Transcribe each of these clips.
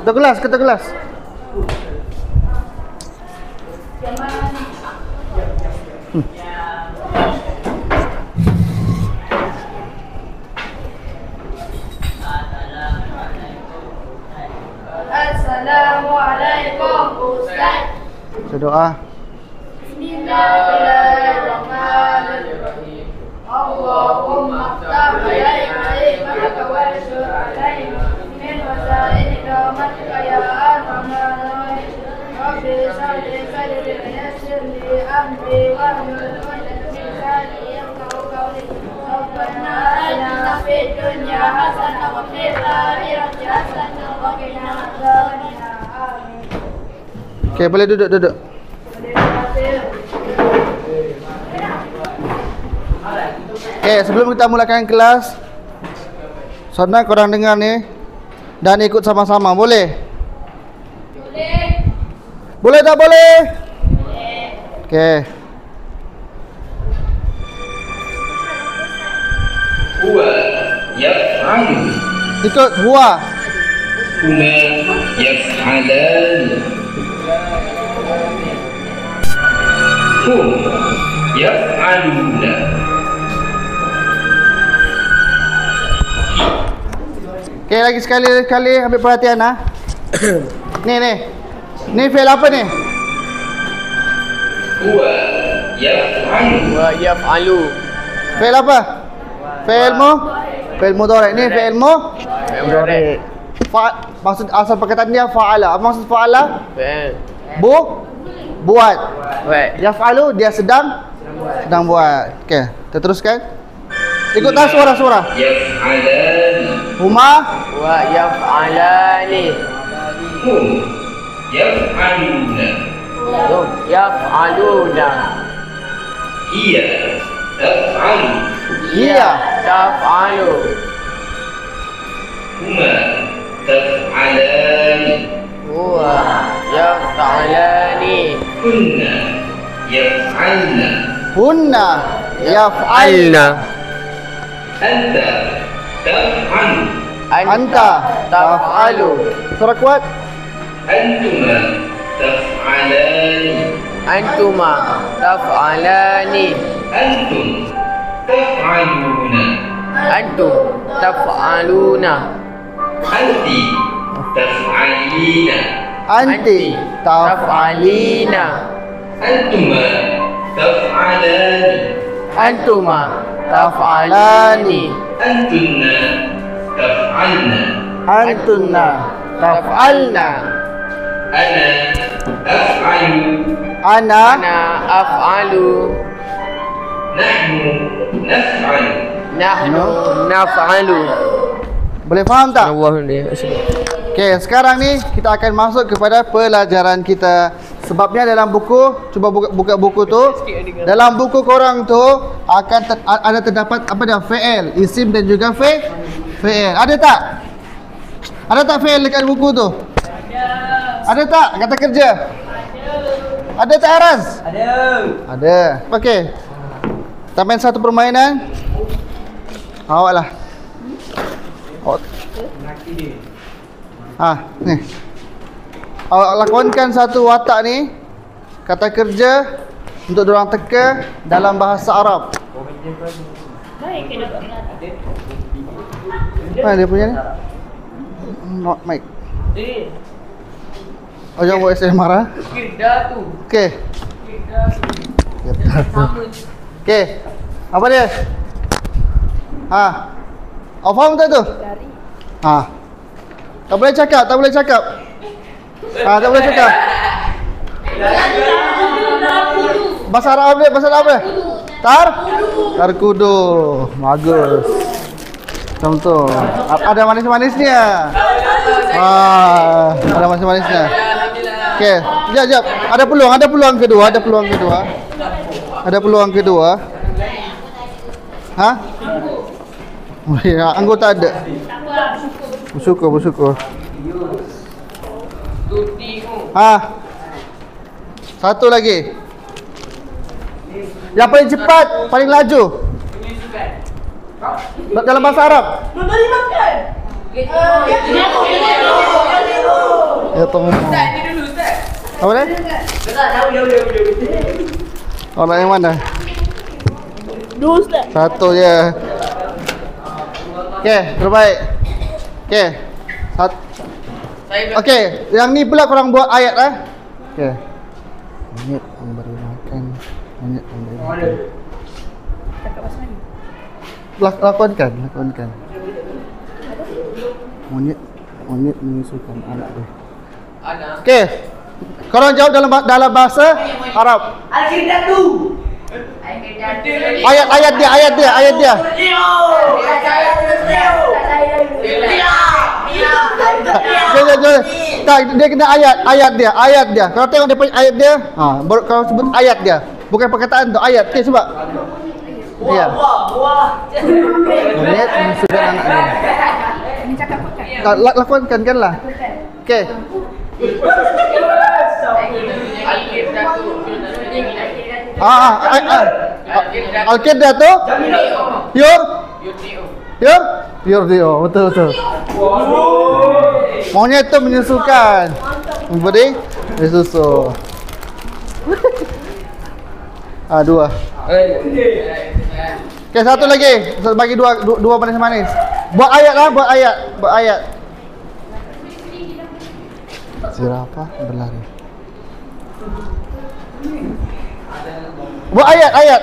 Ketuk gelas, ketuk gelas. Assalamualaikum Ustaz. Berdoa. Bismillahirrahmanirrahim. Allahumma ftah alaika wa shur alaina min wasailika rahmatika ya arhamar rahimin. Rabbi shalli sadri wa yassir li amri wahlul 'uqdatam min lisani yafqahu qawli. Rabbana atina fid dunya hasanah wa fil akhirati hasanah wa qina adzabannar. Amin. Okey, boleh duduk. Okey, sebelum kita mulakan kelas, senang korang dengar ni dan ikut sama-sama, boleh? Boleh tak boleh? Okey. Huwa yaf'alu. Ikut huwa. Huma yaf'alan. Hum yaf'aluna. Okey, lagi sekali ambil perhatian ah. Ni. Ni fail apa ni? Huwa yaf'alu. Wa yaf'alu. Fail apa? Fail mudhari'. Ni fail Mudhari'. Maksud asal perkataan dia fa'ala. Apa maksud fa'ala? Fa'al. Buat. Buat. Yaf'alu dia sedang buat. Okey, kita teruskan. Ikut tak suara-suara. Yaf'alan. Huma Wa yaf'alani. Hum yaf'aluna. Hum yaf'aluna. Hiya taf'alu. hiya Taf'alu. Huma taf'alani. Huwa yaf'alani. Kunna yaf'alna. hunna yaf'alna Anta taf'alu. anta taf'alu. Suara kuat. Antuma taf'alani. Antuma taf'alani. Antum taf'aluna. Antum taf'aluna. Anti taf'alina. Anti taf'alina. Antuma taf'alani. Antuma taf'alani. Antunna taf'alna. antunna taf'alna. Ana af'alu. Ana Ana af'alu. Nahnu naf'alu. Nahnu naf'alu. boleh faham tak? Allahu. Okey, sekarang ni kita akan masuk kepada pelajaran kita. Sebabnya dalam buku, cuba buka buku tu. Dalam buku korang tu akan ada terdapat apa dia? Fi'il, isim dan juga fi'il. Ada tak? Ada tak fi'il dekat buku tu? Ada tak kata kerja? Ada tak Araz? Ada. Okey. Kita main satu permainan. Awak lah. Ni. Awak lakonkan satu watak ni, kata kerja untuk diorang teka dalam bahasa Arab. Mana dia punya ni? Not mic. Oh, jangan buat SMR ah. Okey. Okey. Apa dia? Awak faham tak tu? Tak boleh cakap, tak boleh cakap. Tak boleh cakap. Bahasa Arab boleh, bahasa Arab boleh. Tarkudu. Bagus. Macam tu. Ada manis-manisnya. Ada manis-manisnya. Okey, jap. Ada peluang kedua. Anggota ada. Bersyukur. Satu lagi. Yang paling cepat, paling laju dalam bahasa Arab. Ya tolong. Apa dia? Orang yang mana? Dua Ustaz. Satu je. Okey, terbaik. Okey. Okey, yang ni pula korang buat ayat Okey. Monyet memberi makan. Monyet memberi makan. Lakonkan. Monyet menyusukan anak dia. Okey. Korang jawab dalam bahasa Arab. Ayat dia. Tak, dia kena ayat dia. Kalau tengok dia punya ayat dia, baru kalau sebut ayat dia. Bukan perkataan tu, ayat. Okey, sebab. Ya. Monyet menyusukan anak dia. Ini cakap apa? Lakonkan lah. Okey. Al-Qiddah tu Yur, betul. Monyet tu menyusukan, memberi susu. Dua. Okey, satu lagi. Bagi dua manis-manis. Buat ayat. Zirafah berlari. Buat ayat.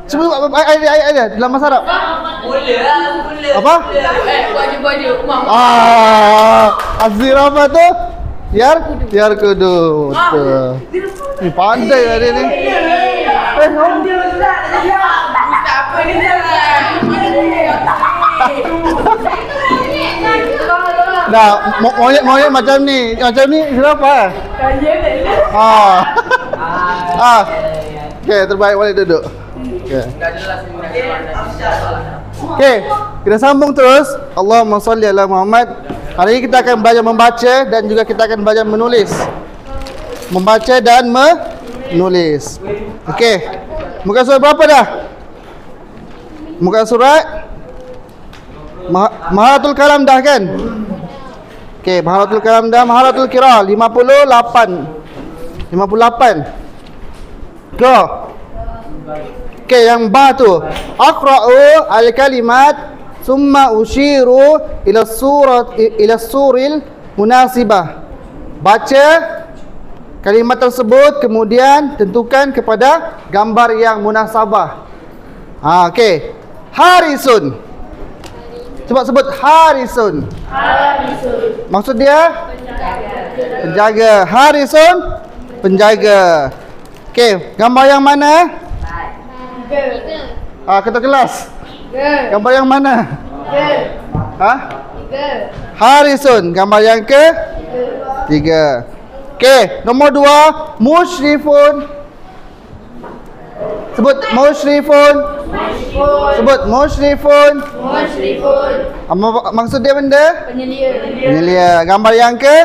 Cuba buat ayat dia dalam bahasa Arab. Apa? Baju. Az-zirafah tu yarkudu. Betul. Ni pandai lah dia ni. Apa ni? Dah, monyet macam ni zirafah. Okey, terbaik, boleh duduk. Okey, kita sambung terus. Allahumma salli ala Muhammad. Hari ini kita akan belajar membaca dan juga kita akan belajar menulis. Membaca dan menulis. Okey. Muka surat berapa dah? Muka surat Maharatul Kalam dah kan? Okey, Maharatul Kalam dah, Maharatul Qiraah 58. Go. Okey, yang ba tu. Aqra'u al-kalimat summa ushiru ila suril munasibah. Baca kalimat tersebut kemudian tentukan kepada gambar yang munasabah. Okey. Harisun. Cuba sebut Harisun. Maksud dia? Penjaga. Harisun, penjaga. Okey, gambar yang mana? Ketua kelas. Gambar yang mana? Harisun, gambar yang ke? 3. Okey, nombor 2, musyrifun. Sebut musyrifun. Sebut musyrifun. Maksud dia benda? Penyelia. Gambar yang ke?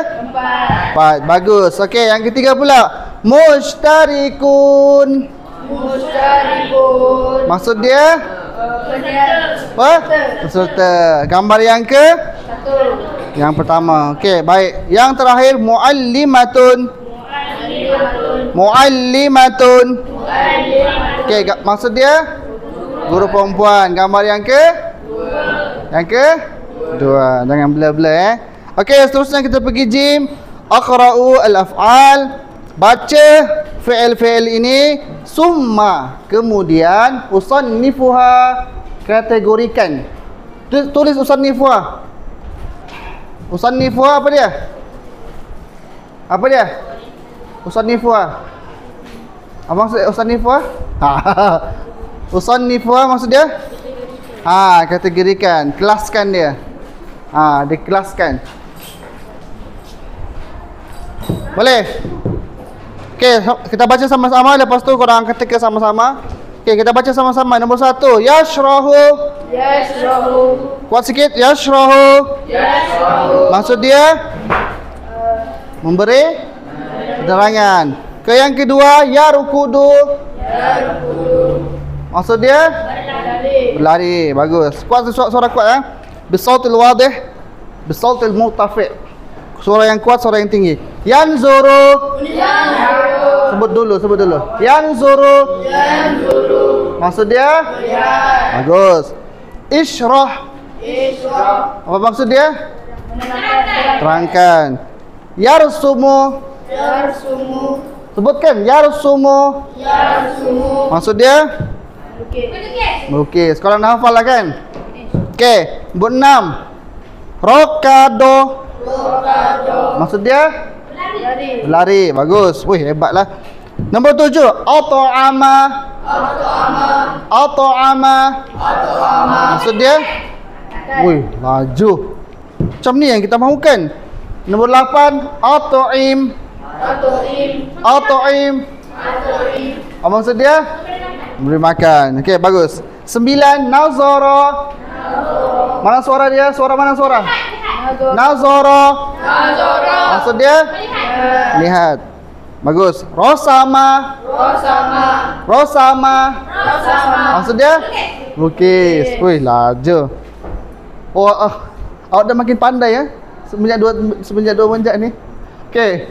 4. Bagus. Okey, yang ketiga pula. Mushtarikun. Maksud dia? Apa? Peserta. Gambar yang ke? 1. Yang pertama. Okey, baik. Yang terakhir muallimatun. Okey, maksud dia? Guru perempuan. Gambar yang ke? 2. Yang ke? 2. Jangan blur-blur Okey, seterusnya kita pergi gym. Aqra'u al-af'al. Baca fi'il-fi'il ini. Summa. Kemudian usannifuha. Kategorikan. Tulis usannifuha. Usannifuha apa dia? Apa dia? Usannifuha. Apa maksud usannifuha? Usannifuha maksud dia? Kategorikan, kelaskan dia. Dikelaskan. Boleh? Okey, kita baca sama-sama, lepas tu korang ketika sama-sama. Okey, kita baca sama-sama. Nombor 1, yashrahu. Kuat sikit, yashrahu. Maksud dia? Memberi penerangan. Ke yang kedua, yarukudu. Maksud dia? Berlari. Berlari. Bagus. Kuat suara kuat ya. Bisautil wadih, bisautil murtafi'. Suara yang kuat, suara yang tinggi. Yanzuru. Sebut dulu. Yanzuru. Maksud dia? Bagus. Isyrah. Apa maksud dia? Terangkan. Yarsumu. Sebutkan. Yarsumu. Maksud dia? Melukis. Kalau nak hafal lah kan? Okey. Nombor 6. Rokado. Maksud dia? Berlari. Bagus. Wih, hebatlah. Nombor 7. At'ama. Maksud dia? Wih, laju. Macam ni yang kita mahukan. Nombor 8. At'im. Apa maksud dia? Memberi makan. Okey, bagus. 9. Nazara. Mana suara dia? Suara mana suara? Nazara. Maksud dia? Lihat. Bagus. Rosama. Maksud dia? Lukis. Wih, laju. Oh, awak dah makin pandai ya semenjak dua menjak ni. Okey.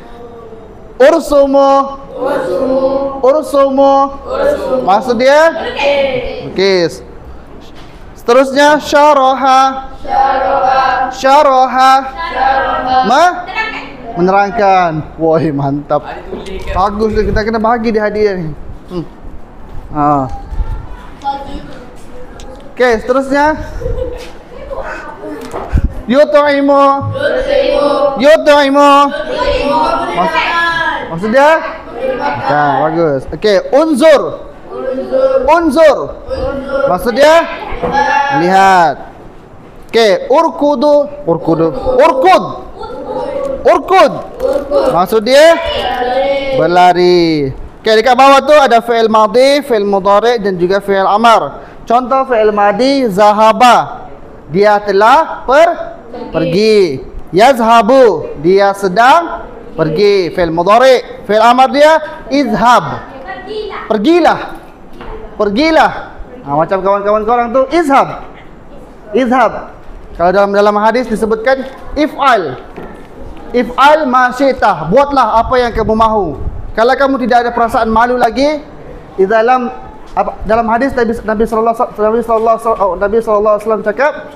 Ursumu. Maksud dia? Lukis. Seterusnya syaraha. Menerangkan. Woi, mantap. Bagus dia, kita kena bahagi dia hadiah ni. Okey, seterusnya Yut'imu. Maksud dia? Bagus. Okey, unzur. Maksud dia? Lihat. Okey, urkud. Maksud dia? Berlari. Okey, dekat bawah tu ada fi'il madhi, fi'il mudhari' dan juga fi'il amar. Contoh fi'il madhi, zahaba. Dia telah pergi. Yazhabu. Dia sedang pergi. Fi'il mudhari'. Fi'il amar dia izhab. Pergilah. Macam kawan-kawan korang tu izhab. Kalau dalam hadis disebutkan if'al ma syi'ta. Buatlah apa yang kamu mahu. Kalau kamu tidak ada perasaan malu lagi, dalam hadis Nabi sallallahu alaihi wasallam cakap,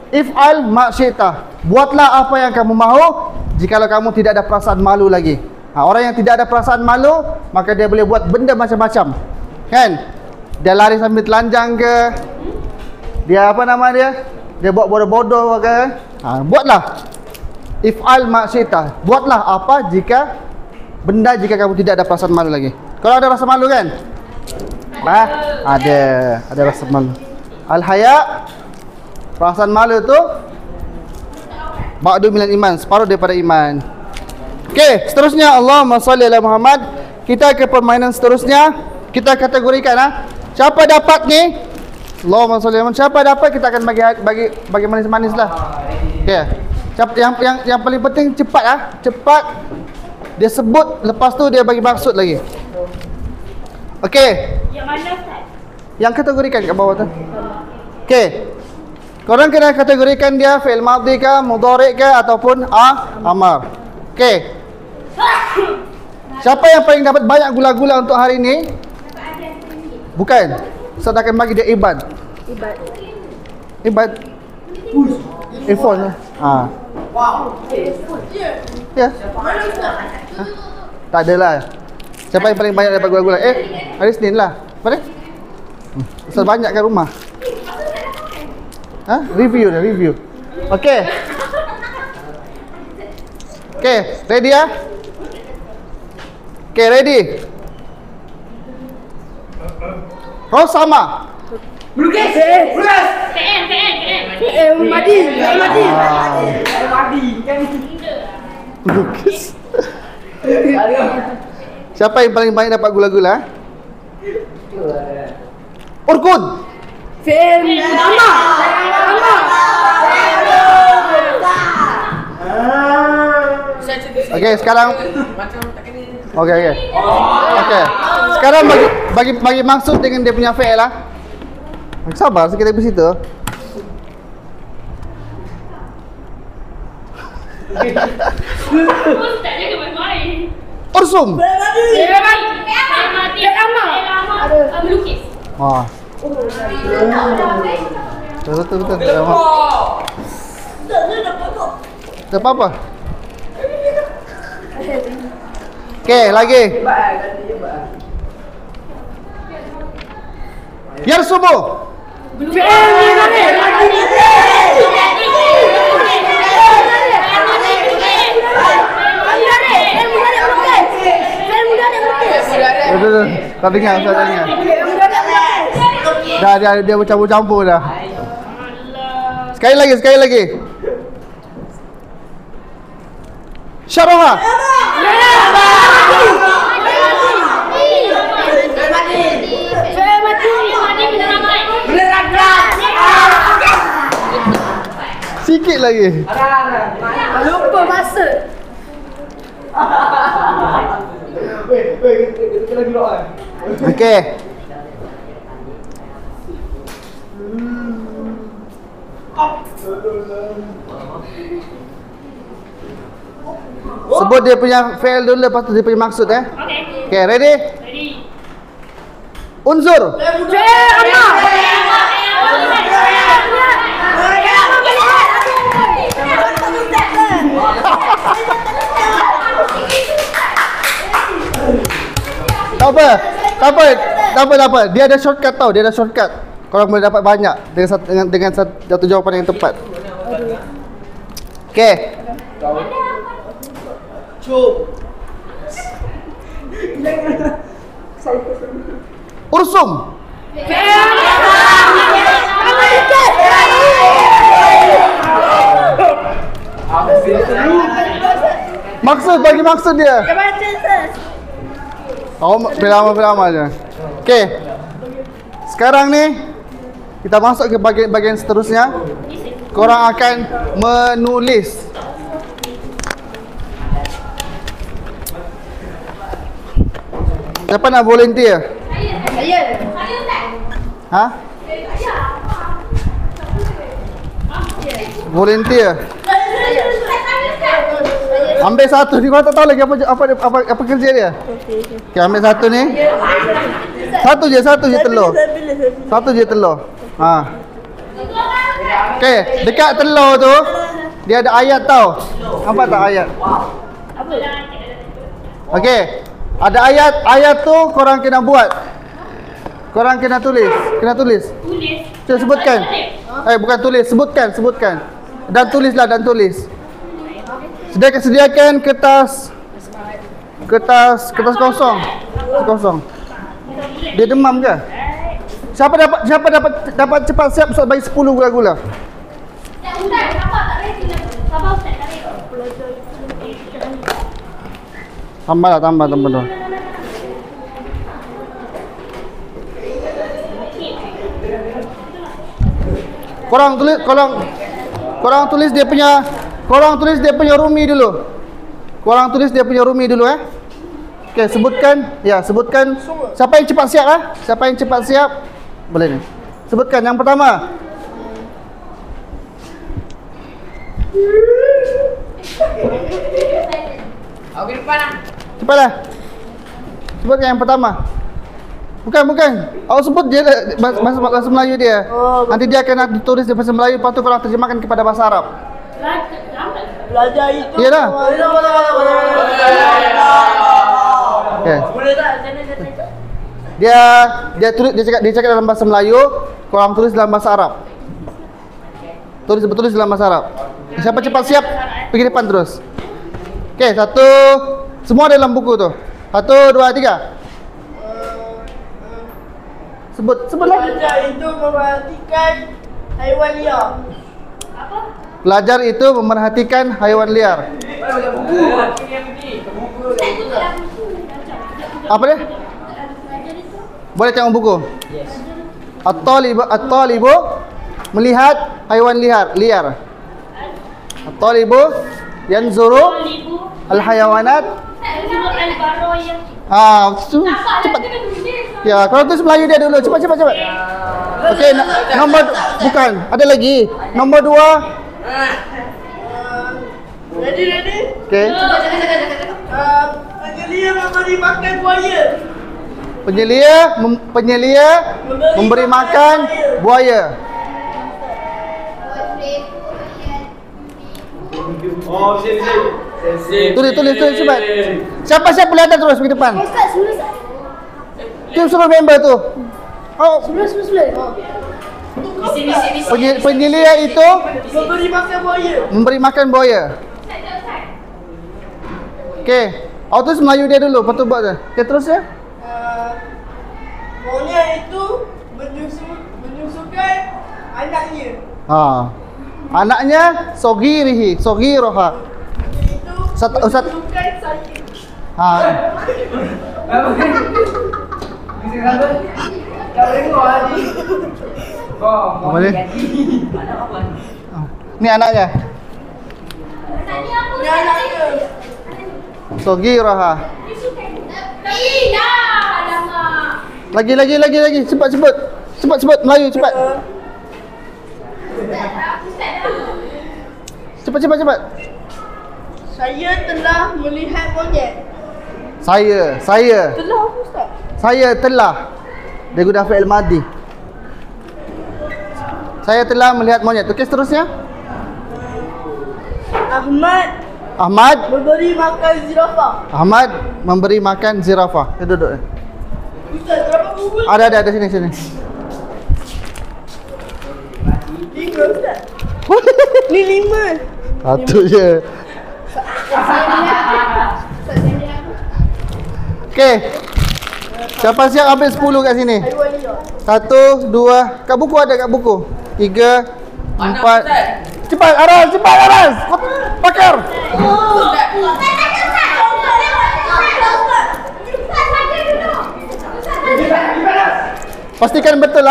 if'al ma syi'ta. Buatlah apa yang kamu mahu jikalau kamu tidak ada perasaan malu lagi. Orang yang tidak ada perasaan malu, maka dia boleh buat benda macam-macam. Kan? Dia lari sambil telanjang ke? Dia apa nama dia? Dia buat bodoh-bodoh ke? Buatlah. If'al ma syi'ta. Buatlah apa jika kamu tidak ada perasaan malu lagi. Kalau ada rasa malu kan? Ada rasa malu. Al-haya, perasaan malu tu ba'du minal iman, separuh daripada iman. Okey, seterusnya Allahumma salli ala Muhammad. Kita ke permainan seterusnya. Kita kategorikan siapa dapat ni? Allahumma salli ala Muhammad. Siapa dapat kita akan bagi manis-manis lah. Okey. Yang paling penting cepat cepat dia sebut, lepas tu dia bagi maksud lagi. Okey. Yang mana Ustaz? Yang kategorikan kat bawah tu. Okey. Korang kena kategorikan dia fi'il madhi ke, mudhari' ke ataupun amar. Okey. Siapa yang paling dapat banyak gula-gula untuk hari ni? Bukan. Ustaz akan bagi dia ibad. Iphone lah. Ya. Tak adalah. Siapa yang paling banyak dapat gula-gula? Hari Senin lah. Apa dia? Ustaz banyak kat rumah. Review. Okey. Okey, ready ya? Okey, ready. Rosama. Melukis. Madi. Melukis. Siapa yang paling banyak dapat gula-gula? Urkud. Okey, sekarang Okey, okey. Okey. Sekarang bagi maksud dengan dia punya fi'il lah. Sabar sikit dari situ. Ursum. Melukis. Ah. Betul. Tak apa-apa. Okey, lagi. Yarsumu. Betul. Tak dengar, saya dengar. Dia bercampur-campur dah. Sekali lagi. Syaraha. Sikit lagi. Lupa masa. Okey. Sebut dia punya fi'il dulu, lepas tu dia punya maksud Okey, ready? Unzur. Tak apa. Dia ada shortcut tau, Korang boleh dapat banyak dengan satu jawapan yang tepat. Okey. Ursum. Bagi maksud dia. Oh, berlama je. Okey. Sekarang ni kita masuk ke bahagian seterusnya. Korang akan menulis. Siapa nak volunteer? Saya. Ha? Volunteer. Ambil satu ni, kau tak tahu lagi apa kerja dia. Okey, ambil satu ni. Satu je telur. Ha. Okey, dekat telur tu dia ada ayat tau. Nampak tak ayat? Okey. Ada ayat tu korang kena buat. Korang kena tulis. Cuba sebutkan. Bukan tulis, sebutkan. Dan tulis. Sediakan kertas kosong. Dia demam ke? Siapa dapat cepat siap Ustaz bagi 10 gula-gula. Tambah tu. Korang tulis dia punya rumi dulu. Okey, sebutkan. Siapa yang cepat siap? Boleh ni. Sebutkan yang pertama. Okey, depan lah. Cepatlah. Sebutkan yang pertama. Bukan. Awak sebut dia bahasa Melayu dia. Nanti dia akan ditulis di bahasa Melayu, lepas tu korang terjemahkan kepada bahasa Arab. Belajar itu. Ya dah. Okay. Dia cakap dalam bahasa Melayu, korang tulis dalam bahasa Arab. Tulis dalam bahasa Arab. Siapa cepat siap, pergi depan terus. Okey, semua dalam buku tu. 1, 2, 3. Sebutlah. Belajar itu memperhatikan haiwan liar. Belajar itu memerhatikan haiwan liar. Apa dia? Boleh tengok buku. At-talibu melihat haiwan liar. At-talibu yanzuru al-hayawanat Tu cepat. Ya, kalau tu Melayu dia dulu. Cepat. Okey, nombor bukan. Ada lagi. Nombor 2. Ready. Okey. Penyelia memberi makan buaya. Penyelia memberi makan buaya. Tulis cepat. Siapa boleh ada terus pergi depan. Ustaz, Tu suruh member tu. Oh, Suruh. penyelia itu Memberi makan buaya. Okey. Autos Melayu dia dulu, lepas tu buat dia. Okey, terus ya. Monyet itu menyusukan anaknya. Anaknya Sogiroha. Itu Ustaz. menyusukan saya. Apa dia? Ni anaknya. Ini anaknya. Sogiroha. Lagi. Cepat sebut Melayu cepat. Cepat. Saya telah melihat monyet. Saya Telah apa Ustaz? Saya telah. Dia guna fi'il madi. Saya telah melihat monyet. Okey, seterusnya. Ahmad Memberi makan zirafah. Ahmad memberi makan zirafah. Dia duduk. Ustaz, berapa bubur? Ada sini. 5 Ustaz. Ni 5. Satu je. Okey. Siapa siap habis 10 kat sini? 1, 2. Kat buku ada kat buku. 3, 4. Cepat Aras. Pakar. Pastikan betul.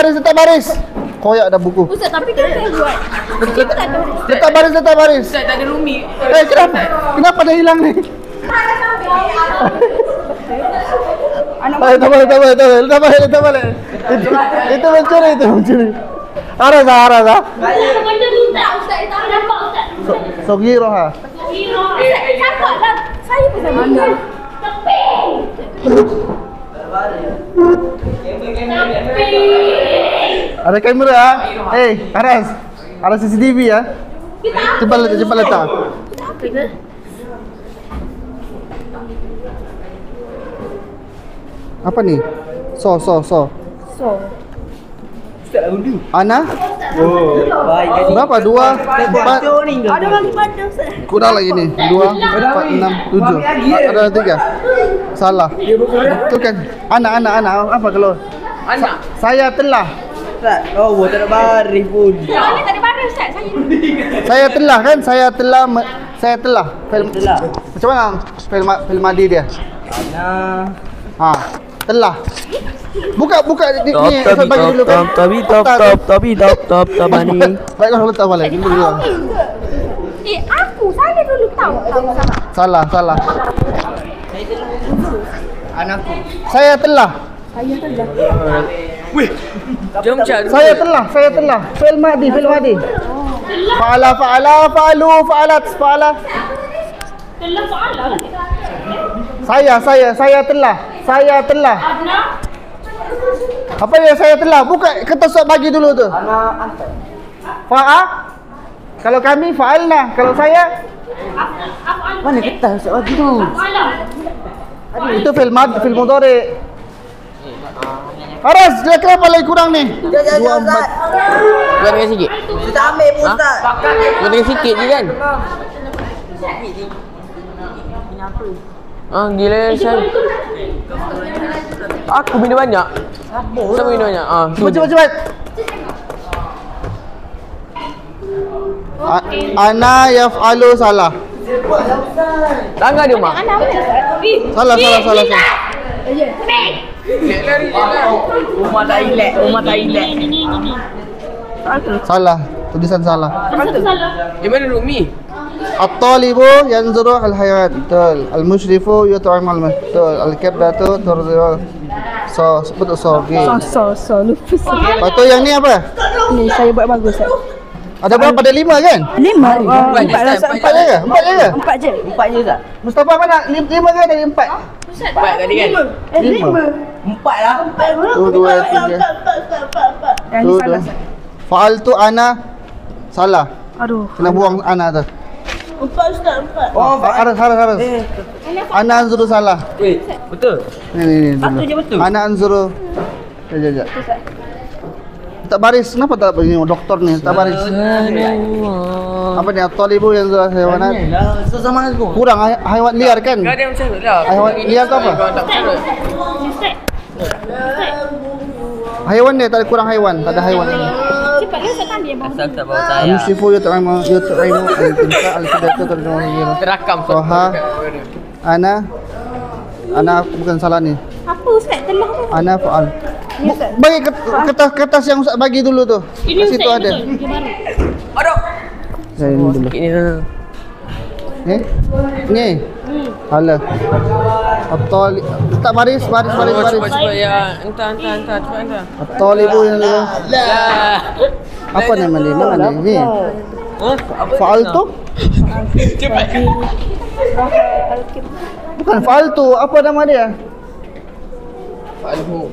Tetap baris. Koyak dah buku. Ustaz, tapi kan saya buat. Tetap baris. Ustaz tak ada rumi. Kenapa dah hilang ni? Tak boleh. Itu mencuri. Aras. Benda tu tak Ustaz, tak nampak Ustaz. Sogiroha. Cakap lah. Saya pun sama. Tapi. Ada kamera. Aras. Ada CCTV ya. Cepat letak. Apa ni? So. Ana? Berapa? 2, 4. Ada lagi pada Ustaz. Kurang lagi ni. 2, 4, 6, 7. Ada 3. Salah. Betul kan? Ana. Apa kalau? Anak. Saya telah. Tak ada baris pun. Mana tak ada baris Ustaz? Saya telah. Macam mana film madi dia? Telah. Buka ni. Saya bagi dulu kan. Top ni. Baik kau letak balik. Ini dulu. Saya dulu tahu Salah. Anakku. Saya telah. Jom cari. Saya telah. Fi'il madi. Fa'ala, fa'alu, fa'alat. Saya telah. Apa yang saya telah? Buka kertas surat bagi dulu tu. Kalau kami fa'alna. Kalau saya Mana kertas surat bagi tu? itu fi'il mudhari. Aras, dia kenapa lagi kurang ni? 2, 4. Kurang dengan sikit. Kita ambil pun Ustaz. Kurang dengan sikit je kan? Gila saya. Aku minum banyak. Siapa minum banyak? Cepat. Ana yaf'alu salah. Tangan dia mak. Salah. Rumah tak relax. Salah. Tulisan salah. Di mana Rumi? At-talibu yanzuru al-hayawan. Betul. Al-musyrifu yut'im al-betul. Al-kiblatu turzi'u. So, betul so. Okay. So lupa. Lepas tu yang ni apa? Ni saya buat bagus. Ada berapa? Ada 5 kan? 5. Empat je, Empat je ke? 4 je. 4 je tak? Mustafa mana? 5 ke ada 4? Empat tadi kan? 5. 4 lah. 1, 2, 3. Yang ni salah. Fa'altu ana salah. Aduh. Kena buang ana tu. 4. Oh, harus. Ana anzuru salah. Betul. Ni Satu dulu. je betul. Ana anzuru. Sekejap. Tak baris. Kenapa tak begini doktor ni? Tak baris. Apa ni? At-talibu yanzuru al-hayawanat. So sama aku. Kurang haiwan liar kan? Kau ada macam tu lah. Haiwan liar tu apa? Kau tak percaya. Haiwan dia tak ada kurang haiwan. Tak ada haiwan. Asal tak bawa saya. Al-musyifu yut'imu al-timsa al-kidatu turzi'u. Terakam Soha. Ana bukan salah ni. Apa Ustaz? Telah tu. Ana fa'al. Bagi kertas yang Ustaz bagi dulu tu. Kat situ ada. Aduh. Saya ini dulu. Sikit ni lah. Ni. Salah. At-tali tak baris. Cepat ya. Entah. Cepat entah. At-talibu yang dulu. Lah. Apa nama dia? Mana ni? Fa'altu? Cepat. Bukan fa'altu. Apa nama dia? Alhu.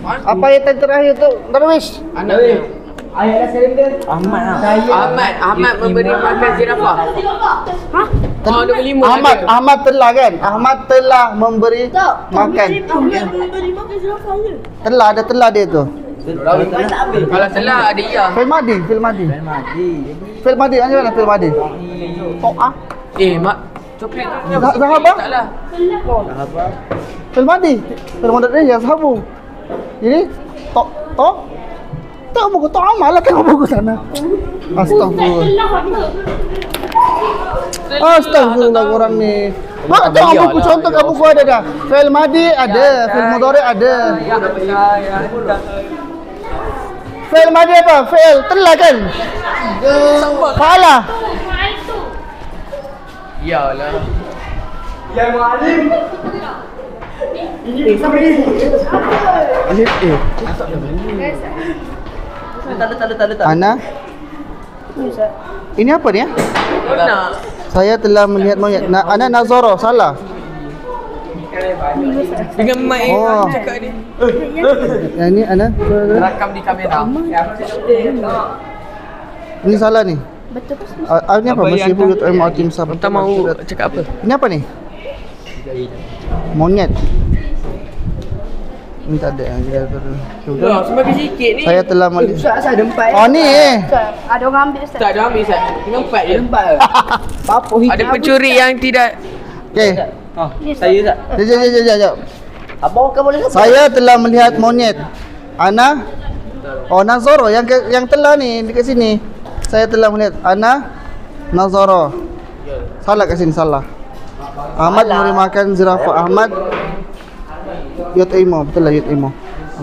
Apa ayat yang terakhir tu? Darwish. Anaknya. Ahmad lah. Ahmad memberi makan zirafah. Hah? Oh, nombor 5. Ahmad telah kan? Ahmad telah memberi makan. Telah, ada telah dia tu. Kalau salah ada iya. Fil madi. Macam mana fil madi? Mak. Coklat tu. Zahabah? Taklah. Fil madi dia yazhabu. Jadi to tak buku to amal lah tengok buku sana. Astagfirullah korang ni. Mak tengok buku contoh kat buku ada dah. Fil madi ada, fil mudhari ada. Fil madi apa? Fil telah kan? Fa'ala. Iyalah. Letak. Ana. Ini apa ni ya? Nak. Saya telah melihat monyet. Ana nazara salah. Dengan mic Oh. cakap ni. Yang ni ana. Terakam di kamera. Ini salah ni. Betul pas. Ini apa? Apa yang Masyifu yut'imu al-timsa. Entah mau cakap apa. Ini apa ni? Monyet. Ini tak ada. Loh, semakin sikit ni. Saya telah melihat. Asal ada 4. Oh ni Ada orang ambil Ustaz. Tak ada ambil Ustaz. Tinggal 4 je. 4. Apa Ada pencuri yang tidak. Okey. Saya tak. Sekejap. Apa kau boleh sebut? Saya telah melihat monyet. Ana. Oh, nazara yang telah ni dekat sini. Saya telah melihat ana nazara. Salah kat sini salah. Ahmad memberi makan zirafah. Ahmad yut'imu, betul lah yut'imu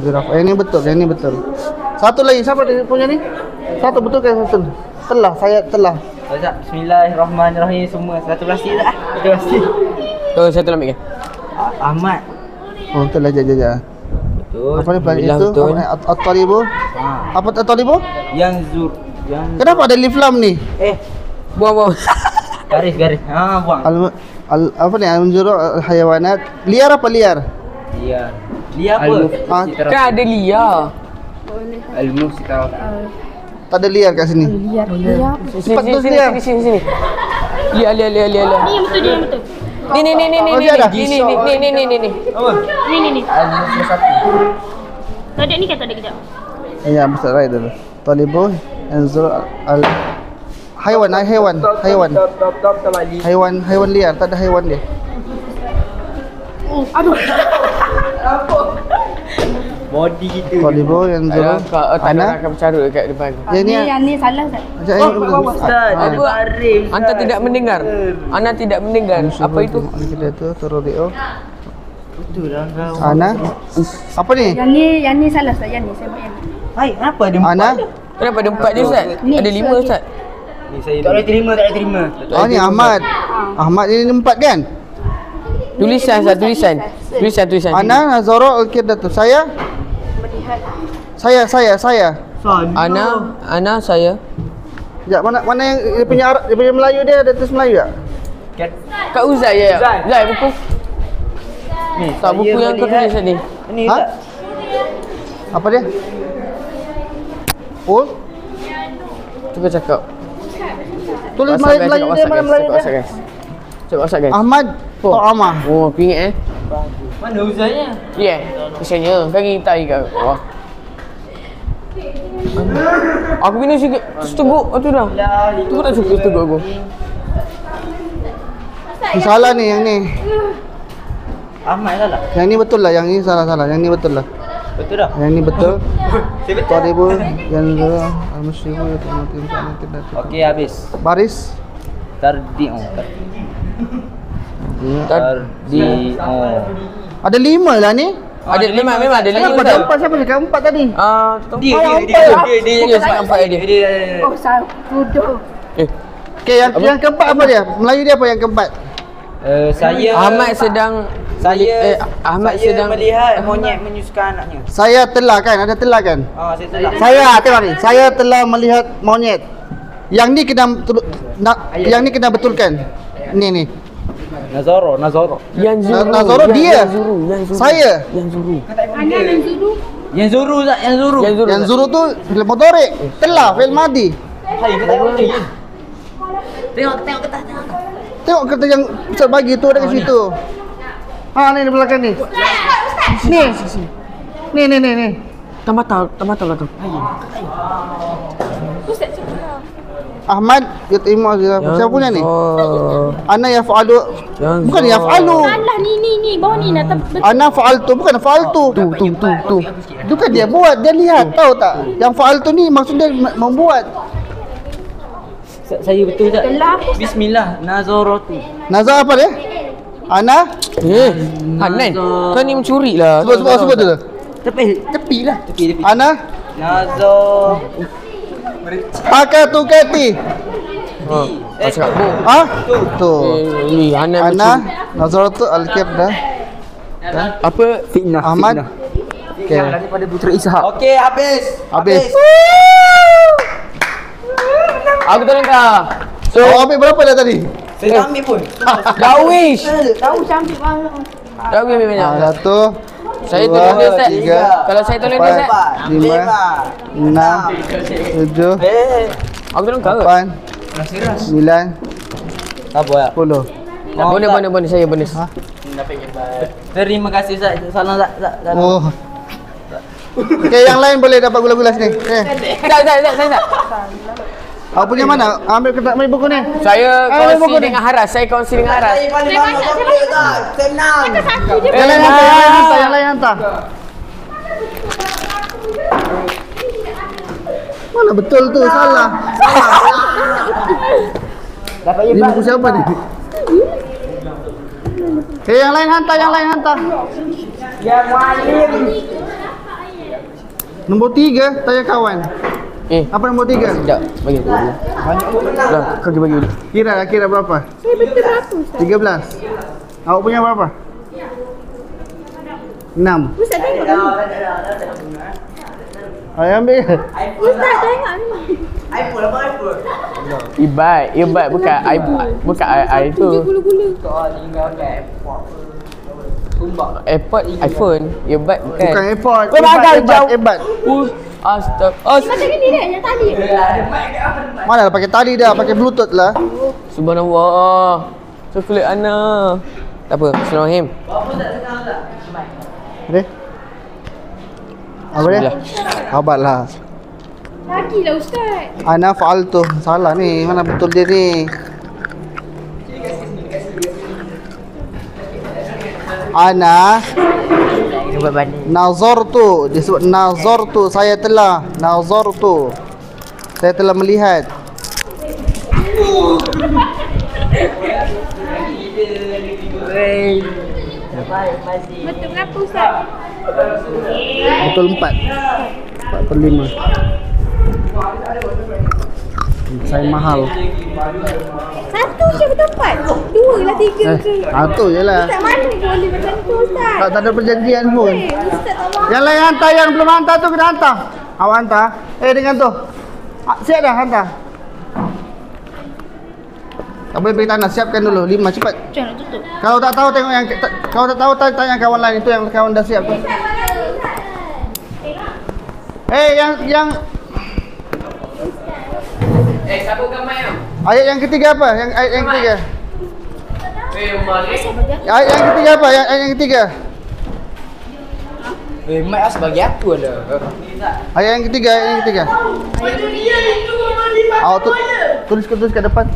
zirafah. Yang ni betul. Satu lagi siapa dia punya ni? Satu betul ke satu? Telah, saya telah. Bismillahirrahmanirrahim semua. Satu plastik tak? Satu plastik. Tu saya telah ambil kan. Ahmad. Oh, betul lah jap. Betul. Apa ni pelajar Alhamdulillah, itu? betul. At-talibu. Apa at-talibu? Yang Kenapa ada alif lam ni? Buang. garis. Buang. Apa ni? Al-munzuru al-hayawanat. Liar apa liar? Dia apa? Kan ada Lia. Tak ada liar kat sini. Liar. Cepat tu liar. Sini. Lia. Ni yang betul dia yang betul. Ni. Oh, dia ada? Ni. Ni. Tak ada ni kan tak ada kejap. Ya, betul right dulu. Talibu yanzur al haiwan. Haiwan liar, tak ada haiwan dia. Aduh. Body kita. Talibu yang Ada Zoro. kak tak ada Ana. akan bercarut dekat depan. Yang ni. Yang ni salah Ustaz. Macam Oh, Ustaz, Ah. dia tarik. Anta tidak mendengar. Anda tidak mendengar. Apa itu? Kita tu Torodio. Betul lah kau. Ana. Apa ni? Yang ni salah Ustaz. Yang ni saya buat yang ni. Hai, kenapa ada empat? Ana. Kenapa ada 4 je Ustaz? Ni, Ada 5 sorry. Ustaz. Ni saya tak boleh terima, tak boleh terima. Oh ni Ahmad. Ahmad ni 4 kan? Tulisan Ustaz, tulisan. Tulisan. Ana Nazoro Al-Kirdatu. Saya. Melihat. Saya. Ana saya. Ya, mana yang dia punya Melayu dia ada tulis Melayu tak? Kak Uzai je. Uzai. Uzai buku. Ni, Tak buku yang kau tulis tadi. Ni Ha? tak. Apa dia? Oh, Cuba cakap. tulis WhatsApp, Melayu guys, dia cakap mana WhatsApp, Melayu guys, dia? cakap WhatsApp, guys. Cakap WhatsApp guys. Ahmad To'amah. Oh, aku ingat Mana Uzainya? Yeah, kesiannya. Kaki tahi kat bawah. Aku kena sikit seteguk tu dah. Tu pun tak suka seteguk aku. Ni salah ni yang ni. Ahmad salah. Yang ni betul lah, yang ni salah. Yang ni betul lah. Betul dah. Yang ni betul. Saya betul. Talibu yang Al-Musyibu tidak. Okey, habis. Baris. Tardi'u. Tardi'u. Ada 5 lah ni. Ada memang ada lima Kenapa Ustaz. ada 4? Siapa cakap 4 tadi? Dia cakap empat dia. Oh, salah. Tuduh. Okey, yang keempat apa dia? Melayu dia apa yang keempat? Saya Ahmad sedang Ahmad saya sedang melihat monyet menyusukan anaknya. Saya telah kan? Ada telah kan? Saya telah. Saya tengok ni. Saya telah melihat monyet. Yang ni kena yang ni kena betulkan. Ni. Nazaro. yang Zuru. Nazoro dia. Yang Zuru. Saya. Yang Zuru. Ana dan Zulu. Yang Zuru tak? Yang Zuru. Yang Zuru tu fil mudhari. Telah fil madi. Hai, kata boleh. Tengok kertas. Tengok kereta yang Ustaz bagi tu ada kat situ. Ha ni di belakang ni. Ni. Tamata lah tu. Ustaz cakap. Ahmad yatimu siapa punya ni? Oh. Ana yaf'alu. Yang Bukan yaf'alu. Salah ni. Bawah ni nak betul. Ana fa'altu bukan fa'altu. Tu. Itu kan dia buat, dia lihat tahu tak? Yang fa'altu ni maksudnya membuat. Saya betul tak? Telah apa? Bismillah. Nazaratu. Nazar apa dia? Ana Hanan. Kau ni mencuri lah. sebut dulu. Tepi lah. Tepi. Ana Nazar. Pakatukati. Kau cakap bu. Ha? Tu. Ni Hanan Ana mencuri. Nazaratu al-Kibda. Apa? Fitnah. Ahmad. Okey. Daripada Putra Ishak. Okey, habis. Habis. Aku tolong kau. So, ambil berapa dah tadi? Saya tak ambil pun. Dawish. Tahu cantik banget. Dah ambil banyak. Satu. Saya dua, tolong dia Ustaz. tiga, Kalau saya tolong dia Ustaz. 5, 6, 7, Aku tolong kau. 8, 9, Tak boleh. 10. Bonus saya bonus. Terima kasih Ustaz. Salam tak. Oh. Okey, yang lain boleh dapat gula-gula sini. Tak. Awak punya mana? Ambil buku ni. Saya buku kongsi ni. dengan Haras. Saya kongsi dengan Haras. paling banyak komplain tak? Saya menang. Satu je. Yang lain hantar, yang lain hantar. Mana betul tu? Salah. Dapat Ini buku siapa ni? Okay, yang lain hantar. Ya Mualim. Nombor 3, tanya kawan. Apa nombor 3? Sekejap. Bagi aku dulu. Dah, kau bagi dulu. Kira berapa? Saya betul berapa Ustaz? 13. Awak punya berapa? 6. Ustaz tengok. Ayo ambil. Ustaz tengok ni. Ibat bukan I tu. Gula-gula. Airpod iPhone. Ibat bukan. Bukan airport. Kau bagai jauh. Ebat. Astagfirullah. Macam ini dia yang tadi. Mana dah pakai tali dah, pakai bluetooth lah. Subhanallah. Coklat Ana. Tak apa. Bismillahirrahmanirrahim. Okey. Apa dia? Abadlah. Lagilah Ustaz. Ana fa'altu. Salah ni. Mana betul dia ni? Ana Cuba balik. Nazartu, disebut nazartu, saya telah. Nazartu, saya telah melihat. Betul berapa Ustaz? Betul 4 per 5. Saya mahal. Satu je betul 4. Dua lah 3 ke? Satu je lah. Ustaz mana boleh macam tu Ustaz? Tak ada perjanjian pun. Ustaz tak mahu. Yang lain hantar, yang belum hantar tu kena hantar. Awak hantar. Dengan tu. Siap dah hantar. Tak boleh beri tanah, siapkan dulu 5 cepat. Macam nak tutup? Kalau tak tahu tengok yang kalau tak tahu tanya kawan lain, itu yang kawan dah siap tu. Yang sabut gambar yang. ayat yang ketiga apa? Ayat yang ketiga. Malik. Ayat yang ketiga apa? Ayat yang ketiga. Mat as bagi aku ada. Ayat yang ketiga, ayat yang ketiga. Tulis kat depan.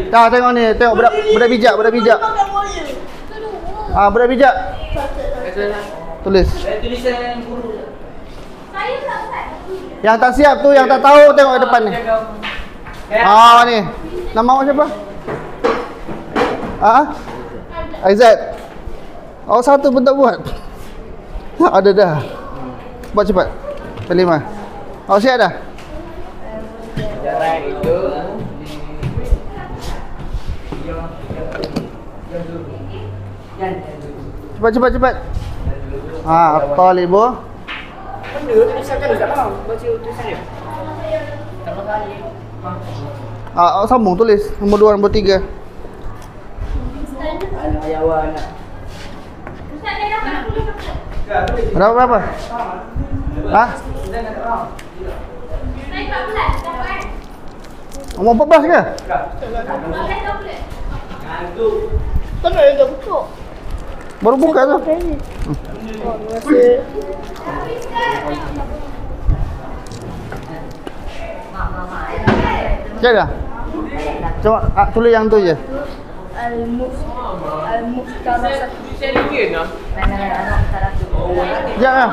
Dah tengok ni, tengok budak bijak. Budak bijak. Tulis. Tulisan guru. Yang tak siap tu, yang tak tahu tengok kat depan ni. Ni. Nama awak siapa? Aizat. Oh, satu pun tak buat. Ada dah. Buat cepat. Kelima. Awak siap dah? Jarak itu Cepat. Talibu. benda tulisan kan tak tahu baca tulisan dia. Pertama kali. Sambung tulis nombor 2, nombor 3. Ayawan. Berapa? Nombor 14 ke? Kau nak dah buka? Baru buka tu. Cek dah? Coba tulis yang tu je. Al-Mukhtarasat. Sekejap lah.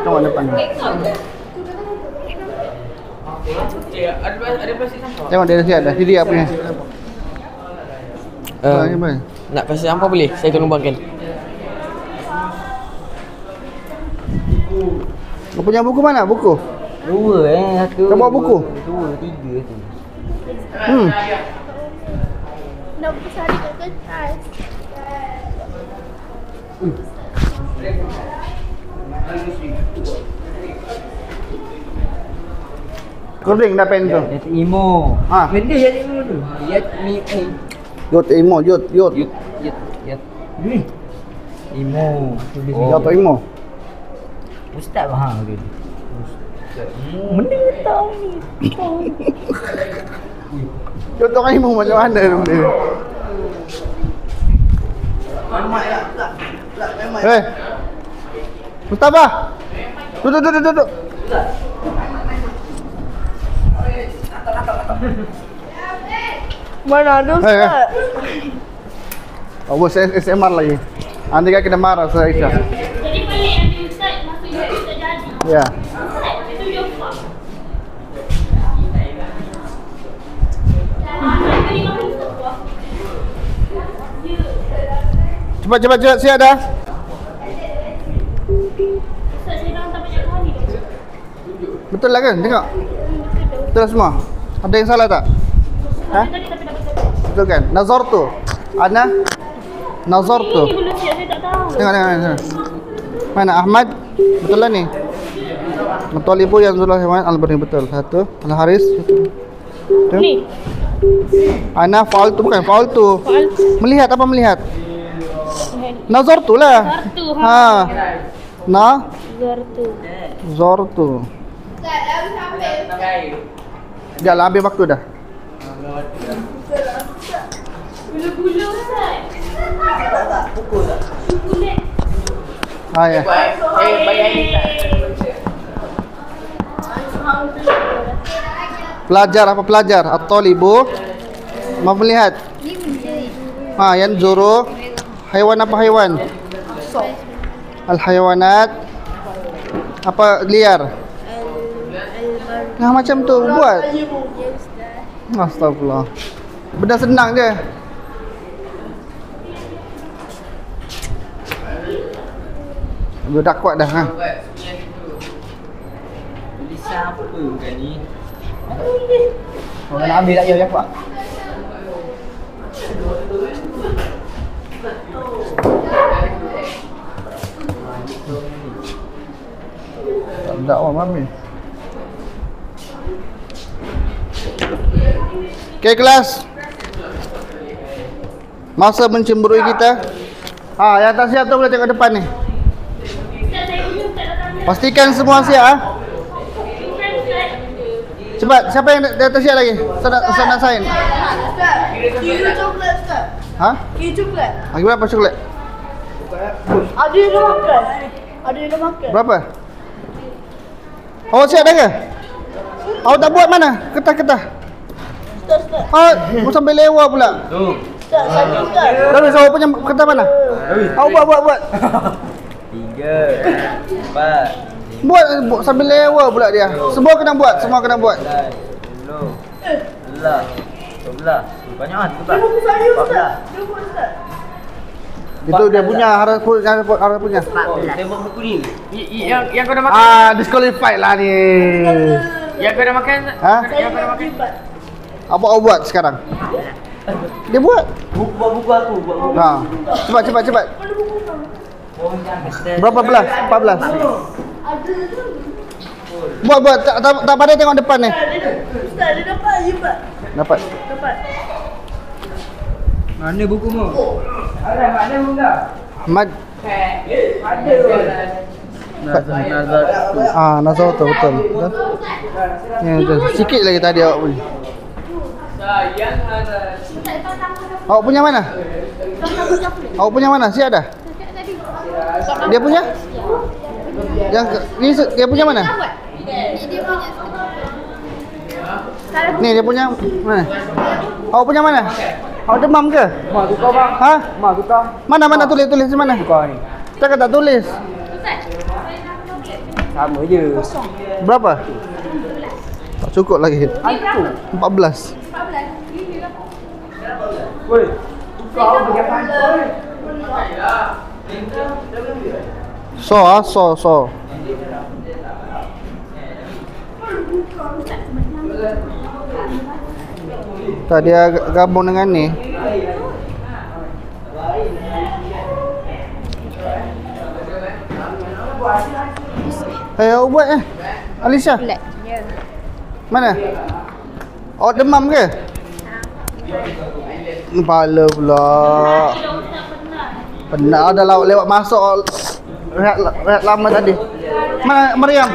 Tengok depan ni. Ada plastik sampah. Tengok dia dah siap dah. Dia punya. Nak plastik sampah boleh? Saya tolong bangkan. Kau punya buku mana? Buku? 2 satu. Kau bawa buku? 2, 3 tu. Nak bersari kat kertas. Kau ring dah pen tu. Yat Imo. Benda Yat Imo tu. Yat ni. Yot Imo, Yot. Yat. Ni. Imo. Yot Imo. Ustaz faham ke? Benda tahu ni. Yot Imo macam mana benda ni? Mustafa. Duduk. Mana ada Ustaz? Bos SMR lagi. Nanti kan kena marah saya Aisyah. Jadi balik nanti Ustaz masuk Ustaz jadi. Ya. Itu dia faham. Cepat siap dah. Ustaz saya dah hantar banyak kali dah. Betul lah kan? Tengok. Betul lah semua. Ada yang salah tak? Tadi tapi dah betul. Betul kan? Nazartu. Ana Nazartu. Ini belum siap saya tak tahu. Tengok. Mana Ahmad? Betul lah ni. Betul ibu yang Zulaiman Al-Barni betul. Satu. Al-Haris. Betul. Ni. Ana faltu bukan faltu. Melihat apa melihat? Nazartu lah. Zartu. Zartu. Zartu. Dah lah habis waktu dah. Gula-gula Ustaz. Buku tak? Kulit. Ya. Bayar ni tak? Pelajar apa pelajar? At-talibu Maaf melihat. Ha, yang zuru. Haiwan apa haiwan? Al-hayawanat. Apa liar? Nah, macam tu buat. Astagfirullah. Benda senang je. Gue dah kuat dah ha. Tulisan apa kan ni? Orang nak ambil tak ya kuat. Tak ada orang mami. Okay kelas. Masa mencemburui kita. Ha, yang tak siap tu boleh tengok depan ni. Pastikan semua siap ah. Cepat, siapa yang dah tersiap lagi? Ustaz nak sign. Kilo coklat Ustaz. Ha? Kilo coklat. Lagi berapa coklat? Ada yang dah makan. Ada yang dah makan. Berapa? Awak siap dah ke? Awak tak buat mana? Ketah-ketah. Ustaz. Oh, sampai lewa pula. Ustaz, satu Ustaz. Lalu awak punya ketah mana? Awak buat. 3 4 Buat sambil lewa pula dia. Semua kena buat, semua kena buat. 10 11 12 banyak ah 13 Dia buat saya Ustaz. Dia buat Ustaz. Itu dia punya harap punya. Tembok buku ni. Yang kau dah makan. Ah, disqualified lah ni. Yang kau dah makan. Ha? Saya dah makan. Apa awak buat sekarang? Dia buat. Buku aku buat buku. Ha. Cepat. Berapa belas? 14. Buat. Tak pada tengok depan ni. Ustaz, dia dapat je Pak. Dapat. Dapat. Mana bukumu? Ada mana bunda? Ahmad. Nazar. Ah, Nazar betul. Ya, betul. Sikit lagi tadi awak punya. Awak punya mana? Awak punya mana? Si ada? Dia punya? Yang ni dia punya mana? Ni dia punya mana? Awak punya mana? Awak demam ke? Mak tukar bang. Ha? Mak tukar. Mana tulis di mana? Tukar ni. Cakap tak tulis. Sama je. Berapa? Tak cukup lagi. 14. Woi. Tukar bagi apa? So. Tak dia gabung dengan ni. Awak buat Alisha. Mana? Awak demam ke? Kepala pula. Penat dah lewat masuk rehat lama tadi. Mana Maryam?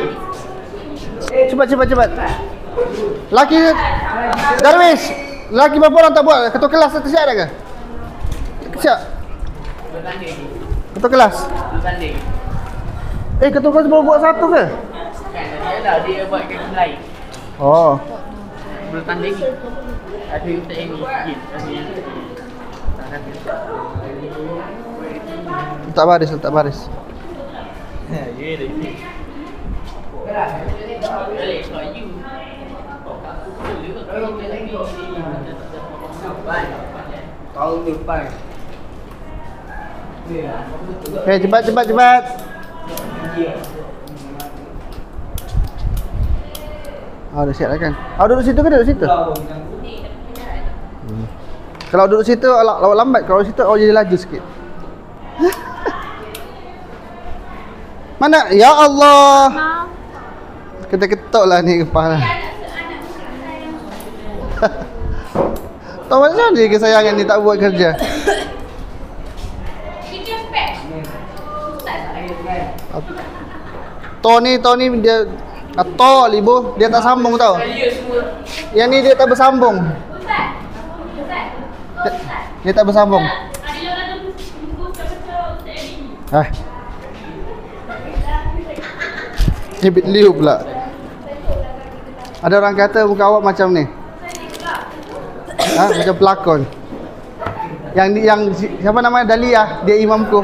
Cepat. Laki Darwish. Laki berapa orang tak buat? Ketua kelas tu siap dah ke? Siap. Ketua kelas. Ketua kelas baru buat satu ke? Dia buat kat lain. Oh. Belum tanding. Ada untuk ini sikit. Tak baris. Tahun depan. Cepat. Dah siap dah kan? Duduk situ ke duduk situ? Kalau duduk situ awak lambat, kalau situ awak jadi laju sikit. Mana? Ya Allah. Ketuk lah ni kepala. Tahu macam ni kesayangan ni tak buat kerja. Tony dia libu dia tak sambung tau. Yang ni dia tak bersambung. Dia tak bersambung. Ni bit liu pula. Ada orang kata muka awak macam ni. Macam pelakon. Yang siapa namanya Dahlia, dia imamku.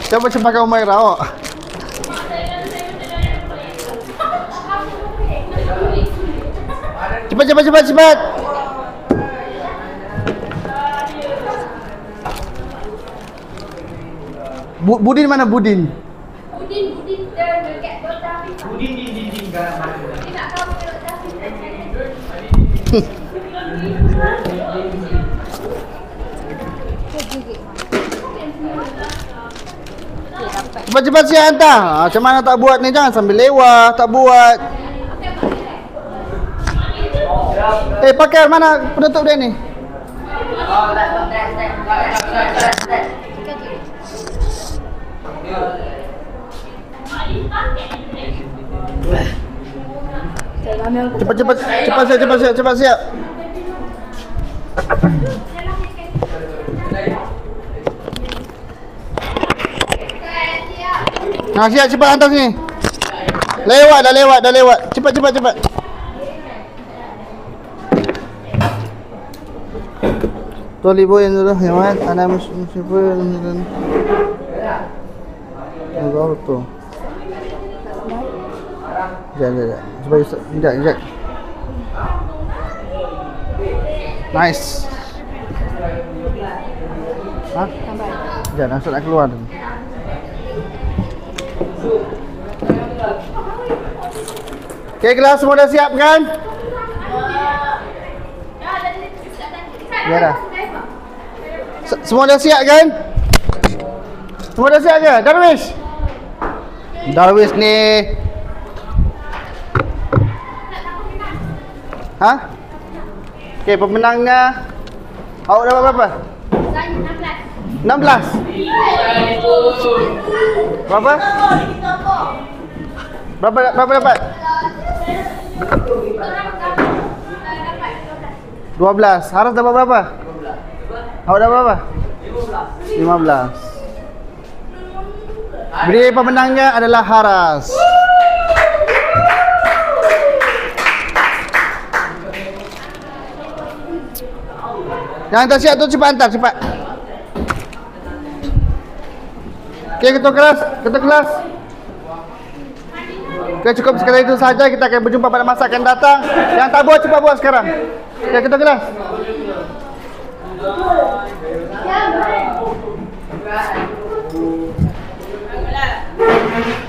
Siapa macam pakai Umairah awak? Cepat. Budin mana Budin? Budin dekat Dota Afiq. Budin di dinding kan. Dia nak tahu Dota Afiq. Cepat siap hantar. Macam mana tak buat ni, jangan sambil lewat, tak buat. Pakai mana penutup dia ni? Cepat siap. Siap cepat hantar sini. Dah lewat. Cepat. Tolibo yang sudah hemat, ana musibah dan enggak tu. Jangan. Sekejap. Nice. Jangan asal nak keluar. Okay, kelas semua dah siap kan? Ya dah. Semua dah siap kan? Semua dah siap ke? Darwish ni. Okay, pemenangnya awak dapat berapa? Saya 16. Berapa? Berapa dapat? 12. Haras dapat berapa? Awak dapat berapa? 15. Beri pemenangnya adalah Haras. Yang tak siap tu cepat hantar, cepat. Okey, ketua kelas. Okey, cukup sekali itu saja. Kita akan berjumpa pada masa akan datang. Yang tak buat, cepat buat sekarang. Okey, ketua kelas.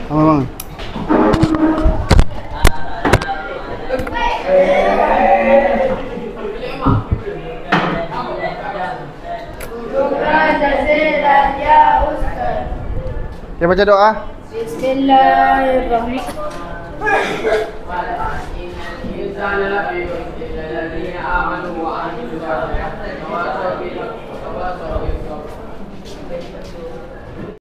Bangun. Kita baca doa. Bismillahirrahmanirrahim.